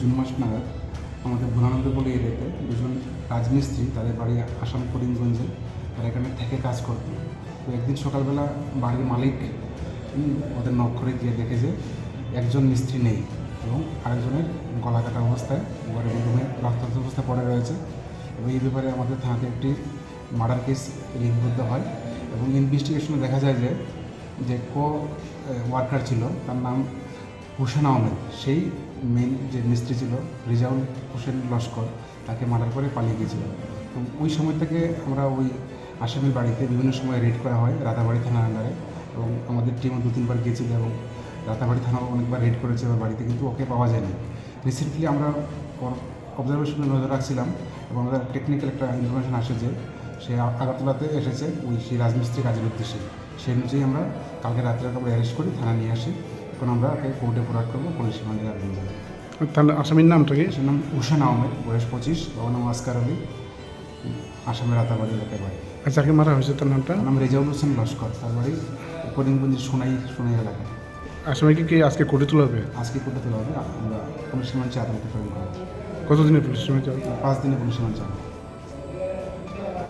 June মাস নাগাদ আমাদের ভোলানন্দপল্লী এরিয়াতে দুজন রাজমিস্ত্রি, তাদের বাড়ি আসাম করিমগঞ্জে, তারা এখানে থেকে কাজ করতো। তো একদিন সকালবেলা বাড়ির মালিক ওদের নক করে গিয়ে দেখে যে একজন মিস্ত্রি নেই এবং আরেকজনের গলা কাটা অবস্থায় ঘরের রুমে রক্তাক্ত অবস্থায় পড়ে রয়েছে। এবং এই ব্যাপারে আমাদের থানাতে একটি মার্ডার কেস লিপিবদ্ধ হয় এবং ইনভেস্টিগেশনে দেখা যায় যে ওয়ার্কার ছিল, তার নাম হুসেন আহমেদ, সেই মেন যে মিস্ত্রি ছিল রিজাউল হোসেন লস্কর, তাকে মার্ডার করে পালিয়ে গিয়েছিল। তো ওই সময় থেকে আমরা ওই আসামির বাড়িতে বিভিন্ন সময় রেড করা হয় রাতাবাড়ি থানার আন্ডারে, এবং আমাদের টিমও 2-3 বার গিয়েছিল এবং রাতাবাড়ি থানাও অনেকবার রেড করেছে ওর বাড়িতে, কিন্তু ওকে পাওয়া যায়নি। রিসেন্টলি আমরা অবজারভেশনে নজর রাখছিলাম এবং আমাদের টেকনিক্যাল একটা ইনফরমেশন আসে যে সে আগরতলাতে এসেছে সেই রাজমিস্ত্রি কাজের উদ্দেশ্যে। সেই অনুযায়ী আমরা কালকে রাত্রে আমরা অ্যারেস্ট করি, থানা নিয়ে আসি। এখন আমরা ওকে কোর্টে ফরওয়ার্ড করবো, পুলিশ রিমান্ডে আবেদন যাবে। তাহলে আসামির নামটা কি? সের নাম হুসেন আহমেদ, বয়স 25, বাবার নাম আসকার আলী, আসামের রাতাবাড়ি এলাকায় বাড়ি। আর যাকে মারা হয়েছে তার নামটা? নাম রেজাউল হোসেন লস্কর, তার বাড়ি করিমগঞ্জের সোনাই এলাকায়। আসামিকে কি আজকে কোর্টে তোলা হবে? আজকে কোর্টে তোলা হবে, আমরা পুলিশ রিমান্ড আদালতে প্রেরণ করা হবে। কতদিনের পুলিশ রিমান্ড? 5 দিনে পুলিশ রিমান্ড চালাবে।